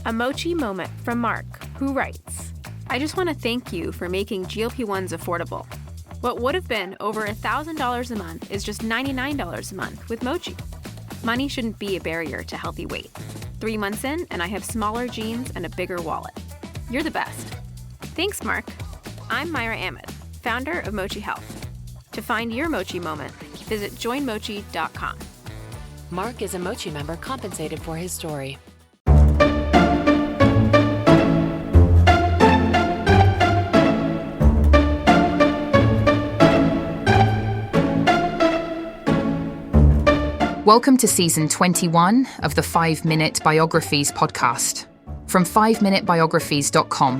A mochi moment from Mark, who writes, I just want to thank you for making GLP-1s affordable. What would have been over $1,000 a month is just $99 a month with Mochi. Money shouldn't be a barrier to healthy weight. 3 months in, and I have smaller jeans and a bigger wallet. You're the best. Thanks, Mark. I'm Myra Ahmed, founder of Mochi Health. To find your Mochi moment, visit joinmochi.com. Mark is a Mochi member compensated for his story. Welcome to Season 21 of the 5-Minute Biographies podcast from 5minutebiographies.com,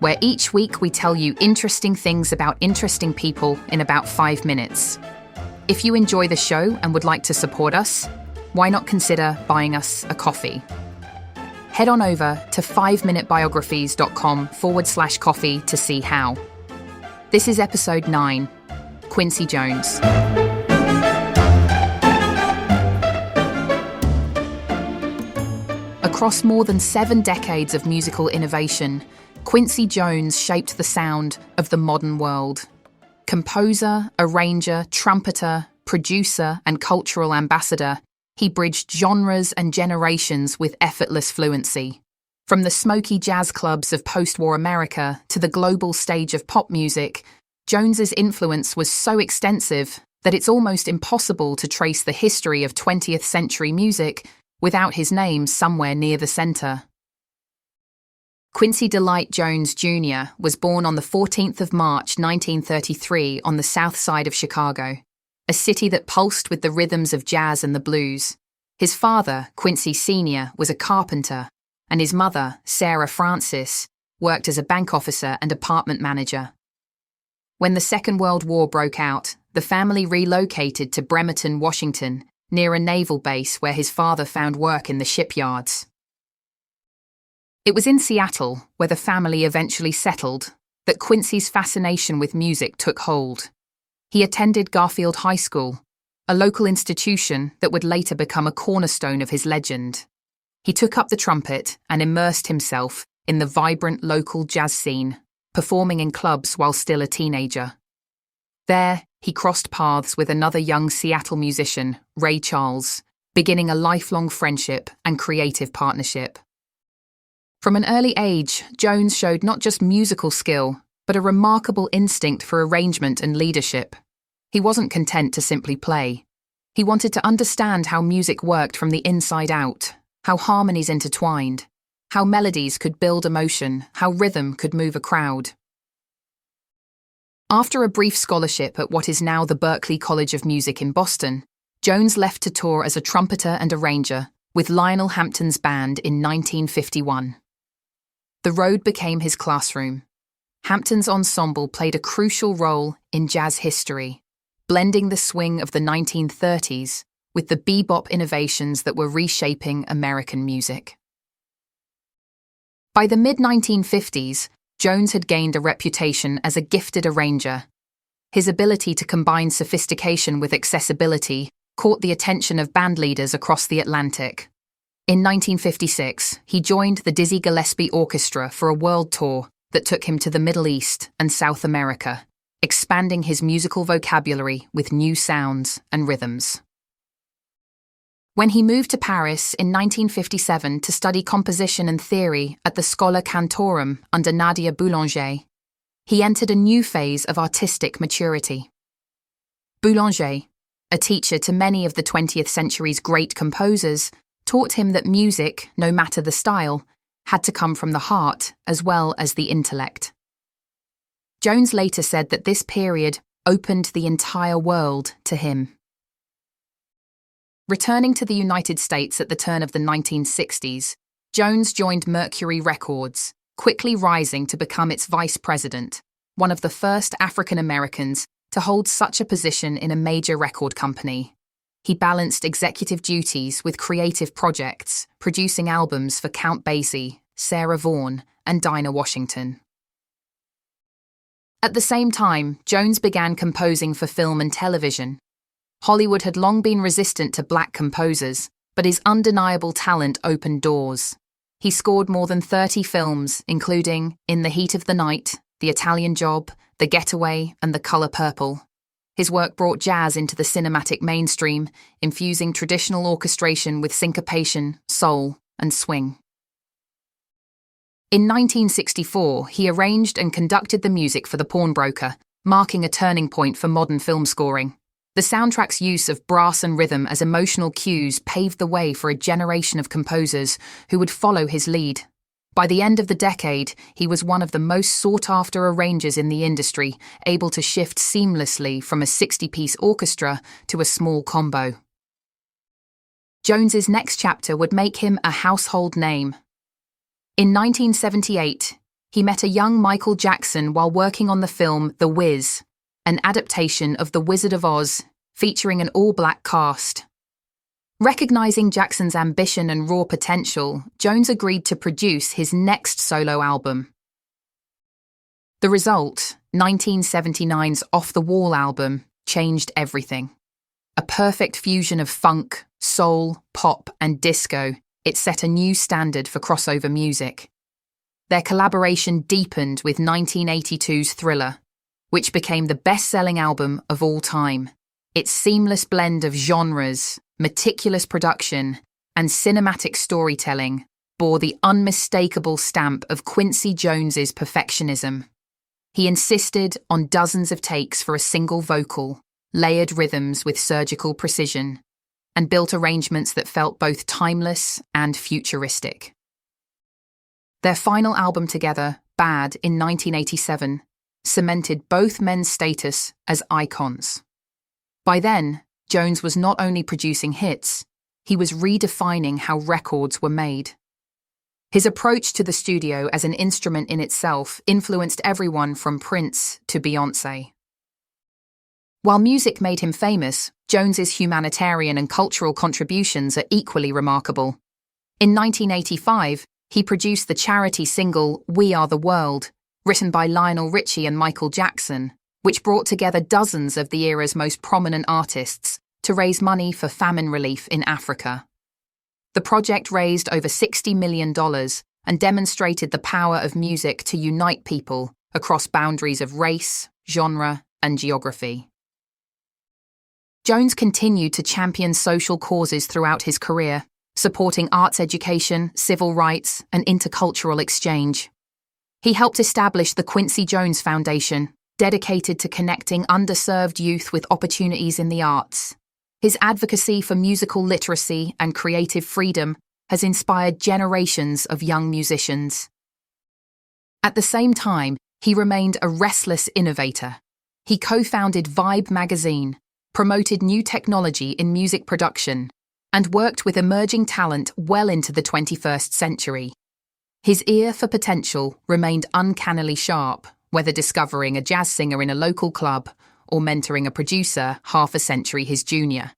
where each week we tell you interesting things about interesting people in about 5 minutes. If you enjoy the show and would like to support us, why not consider buying us a coffee? Head on over to 5minutebiographies.com/coffee to see how. This is episode 9, Quincy Jones. Across more than 7 decades of musical innovation, Quincy Jones shaped the sound of the modern world. Composer, arranger, trumpeter, producer, and cultural ambassador, he bridged genres and generations with effortless fluency. From the smoky jazz clubs of post-war America to the global stage of pop music, Jones's influence was so extensive that it's almost impossible to trace the history of 20th-century music without his name somewhere near the center. Quincy Delight Jones Jr. was born on the 14th of March 1933 on the south side of Chicago, a city that pulsed with the rhythms of jazz and the blues. His father, Quincy Sr., was a carpenter, and his mother, Sarah Francis, worked as a bank officer and apartment manager. When the Second World War broke out, the family relocated to Bremerton, Washington, near a naval base where his father found work in the shipyards. It was in Seattle, where the family eventually settled, that Quincy's fascination with music took hold. He attended Garfield High School, a local institution that would later become a cornerstone of his legend. He took up the trumpet and immersed himself in the vibrant local jazz scene, performing in clubs while still a teenager. There, he crossed paths with another young Seattle musician, Ray Charles, beginning a lifelong friendship and creative partnership. From an early age, Jones showed not just musical skill, but a remarkable instinct for arrangement and leadership. He wasn't content to simply play. He wanted to understand how music worked from the inside out, how harmonies intertwined, how melodies could build emotion, how rhythm could move a crowd. After a brief scholarship at what is now the Berklee College of Music in Boston, Jones left to tour as a trumpeter and arranger with Lionel Hampton's band in 1951. The road became his classroom. Hampton's ensemble played a crucial role in jazz history, blending the swing of the 1930s with the bebop innovations that were reshaping American music. By the mid-1950s, Jones had gained a reputation as a gifted arranger. His ability to combine sophistication with accessibility caught the attention of bandleaders across the Atlantic. In 1956, he joined the Dizzy Gillespie Orchestra for a world tour that took him to the Middle East and South America, expanding his musical vocabulary with new sounds and rhythms. When he moved to Paris in 1957 to study composition and theory at the Schola Cantorum under Nadia Boulanger, he entered a new phase of artistic maturity. Boulanger, a teacher to many of the 20th century's great composers, taught him that music, no matter the style, had to come from the heart as well as the intellect. Jones later said that this period opened the entire world to him. Returning to the United States at the turn of the 1960s, Jones joined Mercury Records, quickly rising to become its vice president, one of the first African Americans to hold such a position in a major record company. He balanced executive duties with creative projects, producing albums for Count Basie, Sarah Vaughan, and Dinah Washington. At the same time, Jones began composing for film and television. Hollywood had long been resistant to black composers, but his undeniable talent opened doors. He scored more than 30 films, including In the Heat of the Night, The Italian Job, The Getaway, and The Color Purple. His work brought jazz into the cinematic mainstream, infusing traditional orchestration with syncopation, soul, and swing. In 1964, he arranged and conducted the music for The Pawnbroker, marking a turning point for modern film scoring. The soundtrack's use of brass and rhythm as emotional cues paved the way for a generation of composers who would follow his lead. By the end of the decade, he was one of the most sought-after arrangers in the industry, able to shift seamlessly from a 60-piece orchestra to a small combo. Jones's next chapter would make him a household name. In 1978, he met a young Michael Jackson while working on the film The Wiz, an adaptation of The Wizard of Oz, featuring an all-black cast. Recognizing Jackson's ambition and raw potential, Jones agreed to produce his next solo album. The result, 1979's Off the Wall album, changed everything. A perfect fusion of funk, soul, pop, and disco, it set a new standard for crossover music. Their collaboration deepened with 1982's Thriller, which became the best-selling album of all time. Its seamless blend of genres, meticulous production, and cinematic storytelling bore the unmistakable stamp of Quincy Jones's perfectionism. He insisted on dozens of takes for a single vocal, layered rhythms with surgical precision, and built arrangements that felt both timeless and futuristic. Their final album together, Bad, in 1987, cemented both men's status as icons. By then, Jones was not only producing hits, he was redefining how records were made. His approach to the studio as an instrument in itself influenced everyone from Prince to Beyoncé. While music made him famous, Jones's humanitarian and cultural contributions are equally remarkable. In 1985, he produced the charity single We Are the World, written by Lionel Richie and Michael Jackson, which brought together dozens of the era's most prominent artists to raise money for famine relief in Africa. The project raised over $60 million and demonstrated the power of music to unite people across boundaries of race, genre, and geography. Jones continued to champion social causes throughout his career, supporting arts education, civil rights, and intercultural exchange. He helped establish the Quincy Jones Foundation, dedicated to connecting underserved youth with opportunities in the arts. His advocacy for musical literacy and creative freedom has inspired generations of young musicians. At the same time, he remained a restless innovator. He co-founded Vibe magazine, promoted new technology in music production, and worked with emerging talent well into the 21st century. His ear for potential remained uncannily sharp, whether discovering a jazz singer in a local club or mentoring a producer half a century his junior.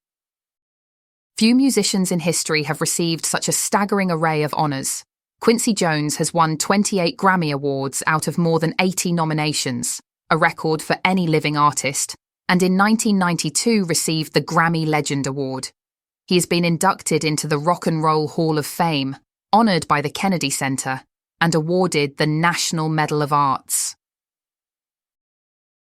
Few musicians in history have received such a staggering array of honours. Quincy Jones has won 28 Grammy Awards out of more than 80 nominations, a record for any living artist, and in 1992 received the Grammy Legend Award. He has been inducted into the Rock and Roll Hall of Fame, honoured by the Kennedy Center, and awarded the National Medal of Arts.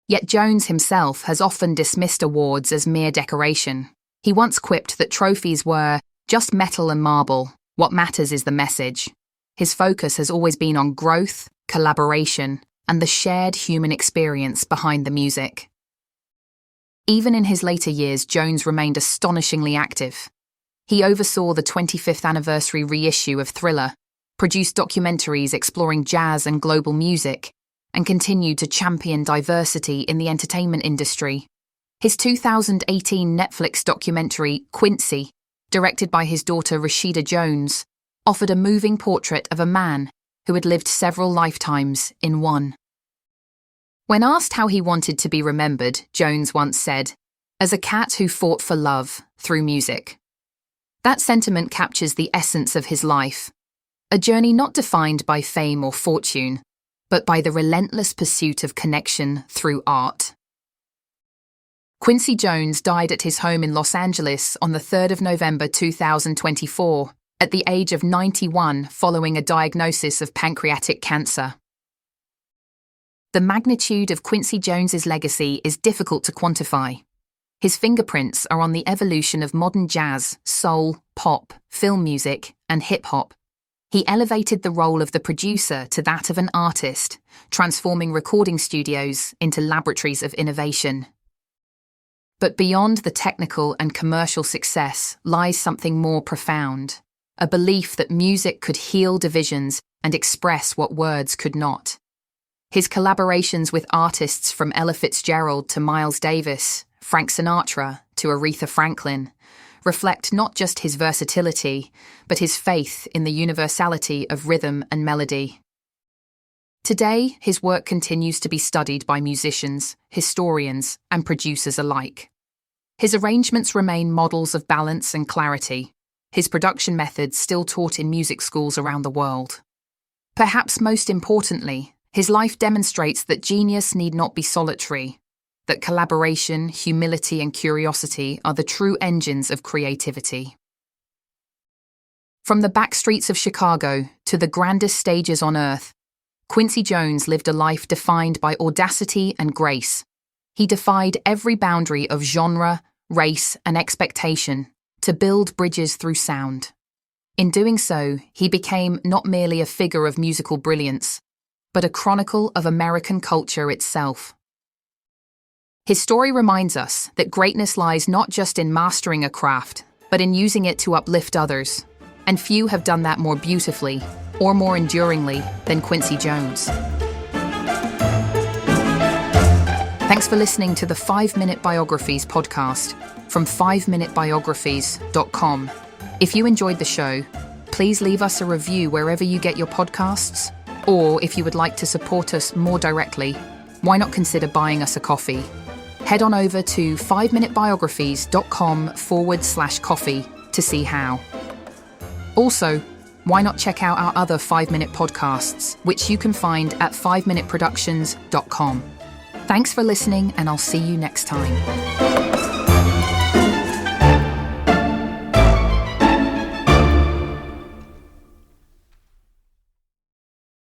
Yet Jones himself has often dismissed awards as mere decoration. He once quipped that trophies were just metal and marble. What matters is the message. His focus has always been on growth, collaboration, and the shared human experience behind the music. Even in his later years, Jones remained astonishingly active. He oversaw the 25th anniversary reissue of Thriller, produced documentaries exploring jazz and global music, and continued to champion diversity in the entertainment industry. His 2018 Netflix documentary, Quincy, directed by his daughter Rashida Jones, offered a moving portrait of a man who had lived several lifetimes in one. When asked how he wanted to be remembered, Jones once said, "As a cat who fought for love through music." That sentiment captures the essence of his life, a journey not defined by fame or fortune, but by the relentless pursuit of connection through art. Quincy Jones died at his home in Los Angeles on the 3rd of November 2024, at the age of 91 following a diagnosis of pancreatic cancer. The magnitude of Quincy Jones's legacy is difficult to quantify. His fingerprints are on the evolution of modern jazz, soul, pop, film music, and hip-hop. He elevated the role of the producer to that of an artist, transforming recording studios into laboratories of innovation. But beyond the technical and commercial success lies something more profound, a belief that music could heal divisions and express what words could not. His collaborations with artists from Ella Fitzgerald to Miles Davis, Frank Sinatra to Aretha Franklin, reflect not just his versatility, but his faith in the universality of rhythm and melody. Today, his work continues to be studied by musicians, historians, and producers alike. His arrangements remain models of balance and clarity, his production methods still taught in music schools around the world. Perhaps most importantly, his life demonstrates that genius need not be solitary, that collaboration, humility, and curiosity are the true engines of creativity. From the backstreets of Chicago to the grandest stages on earth, Quincy Jones lived a life defined by audacity and grace. He defied every boundary of genre, race, and expectation to build bridges through sound. In doing so, he became not merely a figure of musical brilliance, but a chronicle of American culture itself. His story reminds us that greatness lies not just in mastering a craft, but in using it to uplift others, and few have done that more beautifully or more enduringly than Quincy Jones. Thanks for listening to the 5-Minute Biographies podcast from 5minutebiographies.com. If you enjoyed the show, please leave us a review wherever you get your podcasts, or if you would like to support us more directly, why not consider buying us a coffee? Head on over to 5minutebiographies.com/coffee to see how. Also, why not check out our other 5-minute podcasts, which you can find at 5minuteproductions.com. Thanks for listening, and I'll see you next time.